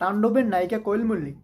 তাণ্ডবের নায়িকা Koel Mallick.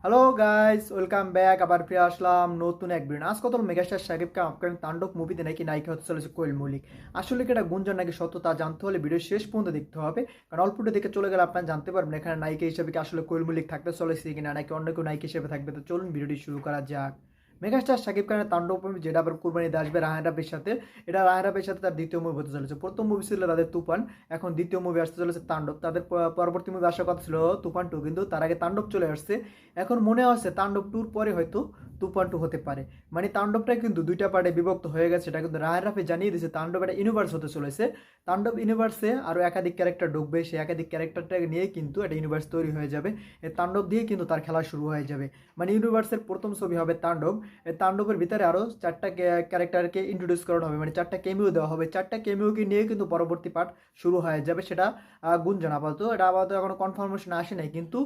Hello guys, welcome back. আবার ফিরে আসলাম নতুন এক ভিডিও। আজ কত মেগাস্টার শাকিব খান আপকামিং তাণ্ডব মুভিতে নাকি নায়িকা হতে চলেছে কোয়েল মল্লিক। আসলে কি এটা গুঞ্জন নাকি সত্য তা জানতে হলে ভিডিও শেষ পর্যন্ত দেখতে হবে, কারণ অল্পটা দেখে চলে গেলে আপনারা জানতে পারবেন এখানে নায়িকা হিসেবে কি আসলে কোয়েল মল্লিক থাকতে চলেছে কিনা নাকি অন্য কেউ নায়িকা হিসেবে থাকবে। তো চলুন ভিডিওটি শুরু করা যাক। মেগাস্টার শাকিব খানের তাণ্ডব মুভি, যেটা আবার কুরবানিতে আসবে রায়হান রাফির সাথে। এটা রায়হান রাফির সাথে তার দ্বিতীয় মুভি হতে চলেছে। প্রথম মুভি ছিল তাদের তুফান, এখন দ্বিতীয় মুভি আসতে চলেছে তাণ্ডব। তাদের পরবর্তী মুভি আসার কথা ছিল তুফান টু, কিন্তু তার আগে তাণ্ডব চলে আসছে। এখন মনে হচ্ছে তাণ্ডব টুর পরে হয়তো তুফান টু হতে পারে। মানে তাণ্ডবটা কিন্তু দুইটা পার্টে বিভক্ত হয়ে গেছে, এটা কিন্তু রায়হান রাফি জানিয়ে দিয়েছে। তাণ্ডব একটা ইউনিভার্স হতে চলেছে। তাণ্ডব ইউনিভার্সে আরও একাধিক ক্যারেক্টার ঢুকবে, সেই একাধিক ক্যারেক্টারটাকে নিয়ে কিন্তু একটা ইউনিভার্স তৈরি হয়ে যাবে। এই তাণ্ডব দিয়ে কিন্তু তার খেলা শুরু হয়ে যাবে। মানে ইউনিভার্সের প্রথম ছবি হবে তাণ্ডব। এই তাণ্ডবের ভিতরে আরও চারটা ক্যারেক্টারকে ইন্ট্রোডিউস করানো হবে, মানে চারটা কেমিও দেওয়া হবে। চারটা কেমিওকে নিয়ে কিন্তু পরবর্তী পার্ট শুরু হয়ে যাবে। সেটা গুঞ্জন আপাতত, এটা আপাতত এখনো কনফার্মেশন আসে নাই, কিন্তু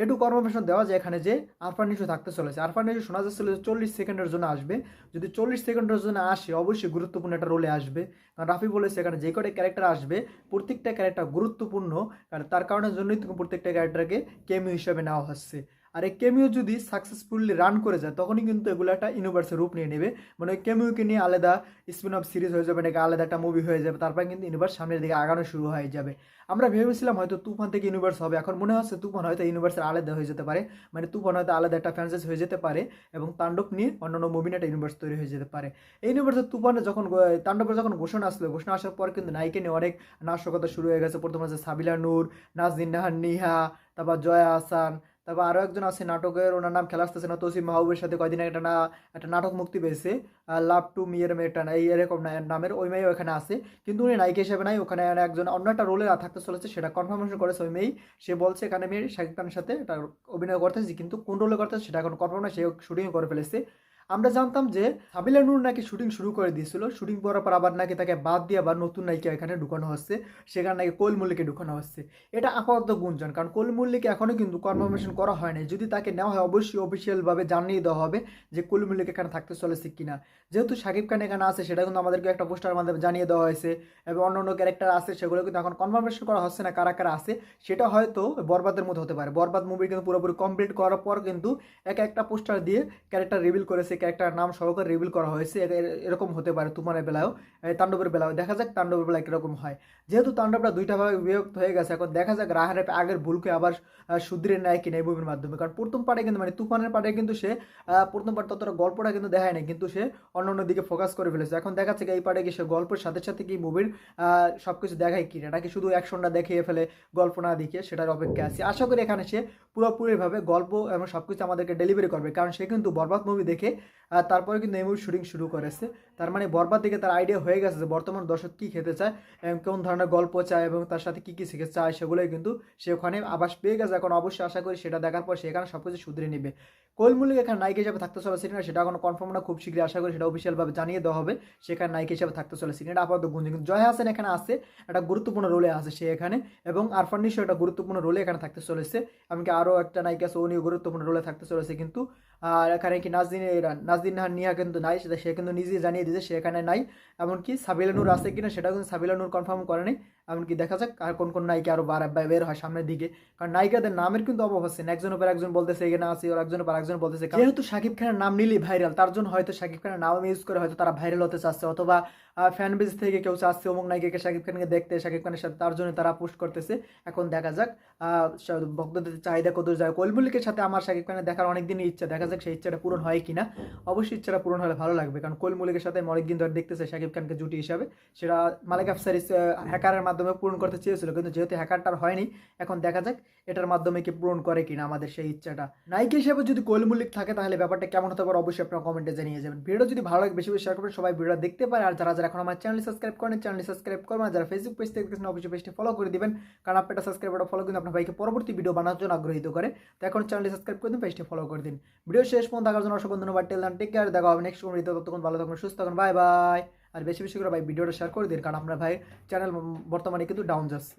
একটু কনফার্মেশন দেওয়া যায় এখানে যে আরফান নিশো থাকতে চলেছে। আরফান নিশো শোনা যাচ্ছিল 40 সেকেন্ডের জন্য আসবে। যদি 40 সেকেন্ডের জন্য আসে অবশ্যই গুরুত্বপূর্ণ একটা রোলে আসবে, কারণ রাফি বলেছে এখানে যে কটা ক্যারেক্টার আসবে প্রত্যেকটা ক্যারেক্টার গুরুত্বপূর্ণ, কারণ তার কারণের জন্যই তুমি প্রত্যেকটা ক্যারেক্টারকে কেমিও হিসেবে নেওয়া হচ্ছে। আর এই কেমিও যদি সাকসেসফুলি রান করে যায় তখনই কিন্তু এগুলো একটা ইউনিভার্সের রূপ নিয়ে নেবে। মানে ওই কেমিওকে নিয়ে আলাদা স্পিন অফ সিরিজ হয়ে যাবে, নাকি আলাদা একটা মুভি হয়ে যাবে। তারপর কিন্তু ইউনিভার্স সামনের দিকে আগানো শুরু হয়ে যাবে। আমরা ভেবেছিলাম হয়তো তুফান থেকে ইউনিভার্স হবে, এখন মনে হচ্ছে তুফান হয়তো ইউনিভার্সের আলাদা হয়ে যেতে পারে। মানে তুফান হয়তো আলাদা একটা ফ্র্যাঞ্চাইজ হয়ে যেতে পারে, এবং তাণ্ডব নিয়ে অন্যান্য মুভি নিয়ে একটা ইউনিভার্স তৈরি হয়ে যেতে পারে। এই ইউনিভার্সের তুফানে যখন তাণ্ডবের যখন ঘোষণা আসলো, ঘোষণা আসার পর কিন্তু নায়িকা নিয়ে অনেক নাশকতা শুরু হয়ে গেছে। প্রথম আছে সাবিলা নূর, নাজনীন নাহার নিহা, তারপর জয়া আহসান, তারপর আরও একজন আছে নাটকের, ওনার নাম খেলা আসতেছে না, তসিম মাহবুবের সাথে কয়দিন একটা নাটক মুক্তি পেয়েছে, লাভ টু মি এর মেয়েটা এই এরকম নামের ওই মেয়ে ওখানে আছে। কিন্তু উনি নায়িকা হিসেবে নাই, ওখানে একজন অন্য একটা রোলে থাকতে চলেছে, সেটা কনফার্মেশন করেছে ওই মেয়েই। সে বলছে এখানে মেয়ে শাকিব খানের সাথে এটা অভিনয় করতেছে, কিন্তু কোন রোলে করতেছে সেটা এখন কনফার্ম না, সে শুটিং করে ফেলেছে। আমরা জানতাম যে সাবিলা নূর নাকি শুটিং শুরু করে দিয়েছিল, শুটিং করার পর আবার নাকি তাকে বাদ দিয়ে আবার নতুন নায়িকা এখানে ঢুকানো হচ্ছে, সেখানে নাকি কোয়েল মল্লিককে ঢুকানো হচ্ছে। এটা আপাতত গুঞ্জন, কারণ কোয়েল মল্লিককে এখনও কিন্তু কনফার্মেশন করা হয় নাই। যদি তাকে নেওয়া হয় অবশ্যই অফিসিয়ালভাবে জানিয়ে দেওয়া হবে যে কোয়েল মল্লিক এখানে থাকতে চলেছে কিনা। যেহেতু শাকিব খান এখানে আছে সেটা কিন্তু আমাদেরকে একটা পোস্টারের মাধ্যমে জানিয়ে দেওয়া হয়েছে, এবং অন্য অন্য ক্যারেক্টার আছে সেগুলো কিন্তু এখন কনফার্মেশন করা হচ্ছে না কারা কারা আছে। সেটা হয়তো বরবাদের মতো হতে পারে। বরবাদ মুভি কিন্তু পুরোপুরি কমপ্লিট করার পর কিন্তু একটা পোস্টার দিয়ে ক্যারেক্টার রিভিল করেছে, ক্যারেক্টার নাম সহকারে রিভিল করা হয়েছে। এরকম হতে পারে তুফানের বেলায়ও, তাণ্ডবের বেলাও। দেখা যাক তাণ্ডবের বেলায় কীরকম হয়। যেহেতু তাণ্ডবটা দুইটা ভাবে বিভক্ত হয়ে গেছে, এখন দেখা যাক রাহার আগের ভুলকে আবার শুধরে নেয় কিনা এই মুভির মাধ্যমে। কারণ প্রথম পার্টে কিন্তু মানে তুফানের পার্টে কিন্তু সে প্রথম পার্ট ততটা গল্পটা কিন্তু দেখায় নাই, কিন্তু সে অন্য অন্য দিকে ফোকাস করে ফেলেছে। এখন দেখা যাচ্ছে এই পার্টে গিয়ে সে গল্পের সাথে সাথে কি মুভির সব কিছু দেখায় কিনা, নাকি শুধু অ্যাকশনটা দেখিয়ে ফেলে গল্প না দেখিয়ে, সেটার অপেক্ষা আছে। আশা করি এখানে সে পুরোপুরিভাবে গল্প এবং সব কিছু আমাদেরকে ডেলিভারি করবে, কারণ সে কিন্তু বরবাদ মুভি দেখে তারপরে কিন্তু এই মুভি শুটিং শুরু করেছে। তার মানে বরবাদ দিকে তার আইডিয়া হয়ে গেছে যে বর্তমান দর্শক কী খেতে চায় এবং কোন ধরনের গল্প চায় এবং তার সাথে কী কী শিখে চায়, সেগুলোই কিন্তু সে ওখানে আভাস পেয়ে গেছে। এখন অবশ্যই আশা করি সেটা দেখার পর সে এখানে সব কিছু শুধরে নেবে। কোয়েল মল্লিক এখানে নায়িকা হিসেবে থাকতে চলেছে কিনা সেটা এখন কনফার্ম না, খুব শীঘ্রই আশা করি সেটা অফিসিয়ালভাবে জানিয়ে দেওয়া হবে সেখানে নায়িকা হিসেবে থাকতে চলেছে কিনা। এটা আপাতত গুঞ্জন, কিন্তু জয়া হাসান এখানে আছে, একটা গুরুত্বপূর্ণ রোলে আছে সে এখানে, এবং আরফান নিশো একটা গুরুত্বপূর্ণ রোলে এখানে থাকতে চলেছে। এমনকি আরও একটা নায়িকা আছে, উনিও গুরুত্বপূর্ণ রোলে থাকতে চলেছে। কিন্তু আর এখানে কি নাজনীন নাহার নিহা কিন্তু নাই, সেটা সে কিন্তু নিজেই জানিয়ে দিয়েছে সে এখানে নাই। এমনকি সাবিলা নূর আছে কিনা সেটাও কিন্তু সাবিলা নূর কনফার্ম করে নাই। এমনকি দেখা যাক আর কোন কোন নায়িকা আরও বের হয় সামনের দিকে, কারণ নায়িকাদের নামের কিন্তু অভাব হচ্ছে না। একজনের পর একজন বলতেছে এখানে আছে, ওর একজনের পর একজন বলতেছে। যেহেতু শাকিব খানের নাম নিলেই ভাইরাল, তার জন্য হয়তো শাকিব খানের নাম ইউজ করে হয়তো তারা ভাইরাল হতে চাচ্ছে, অথবা ফ্যান বেজ থেকে কেউ চাচ্ছে অমুক নায়িকাকে শাকিব খানকে দেখতে, শাকিব খানের সাথে, তার জন্য তারা পোস্ট করতেছে। এখন দেখা যাক ভক্তদের চাহিদা কত যায়। কোয়েল মল্লিকের সাথে আমার শাকিব খানের দেখার অনেকদিনই ইচ্ছা, দেখা যাক সেই ইচ্ছাটা পূরণ হয় কিনা। অবশ্যই ইচ্ছাটা পূরণ হলে ভালো লাগবে, কারণ কোয়েল মল্লিকের সাথে অনেকদিন ধরে দেখতেছে শাকিব খানকে জুটি হিসাবে। সেটা মালিক আফসার হ্যাকারের মাধ্যমে পূরণ করতে চেয়েছিল, কিন্তু যেহেতু হ্যাকারটার হয়নি, এখন দেখা যাক এটার মাধ্যমে কি পূরণ করে কিনা আমাদের সেই ইচ্ছাটা। নায়িকা হিসেবে যদি কোয়েল মল্লিক থাকে তাহলে ব্যাপারটা কেমন হতে পারে অবশ্যই আপনারা কমেন্টে জানিয়ে যাবেন। ভিডিও যদি ভালো লাগে বেশি বেশি শেয়ার করবেন, সবাই ভিডিও দেখতে পারে। আর যারা যারা এখন আমার চ্যানেল সাবস্ক্রাইব করেন, চ্যানেল সাবস্ক্রাইব করবেন। যারা ফেসবুক পেজ থেকে দেখছেন অবশ্যই পেজটি ফলো করে দিবেন, কারণ আপনার সাবস্ক্রাইব ফলো কিন্তু আপনার ভাইকে পরবর্তী ভিডিও বানানোর জন্য আগ্রহীত করে। তো এখন চ্যানেল সাবস্ক্রাইব করে দিন, পেজটি ফলো করে দিন। ভিডিও শেষ পর্যন্ত দেখার জন্য অসংখ্য ধন্যবাদ। টেল টেক কেয়ার, দেখা হবে নেক্সট ভিডিওতে। ততক্ষণ ভালো থাকুন, সুস্থ থাকুন, বাই বাই। আর বেশি বেশি করে ভাই ভিডিওটা শেয়ার করে দিন, কারণ আপনার ভাই চ্যানেল বর্তমানে কিন্তু ডাউন যাচ্ছে।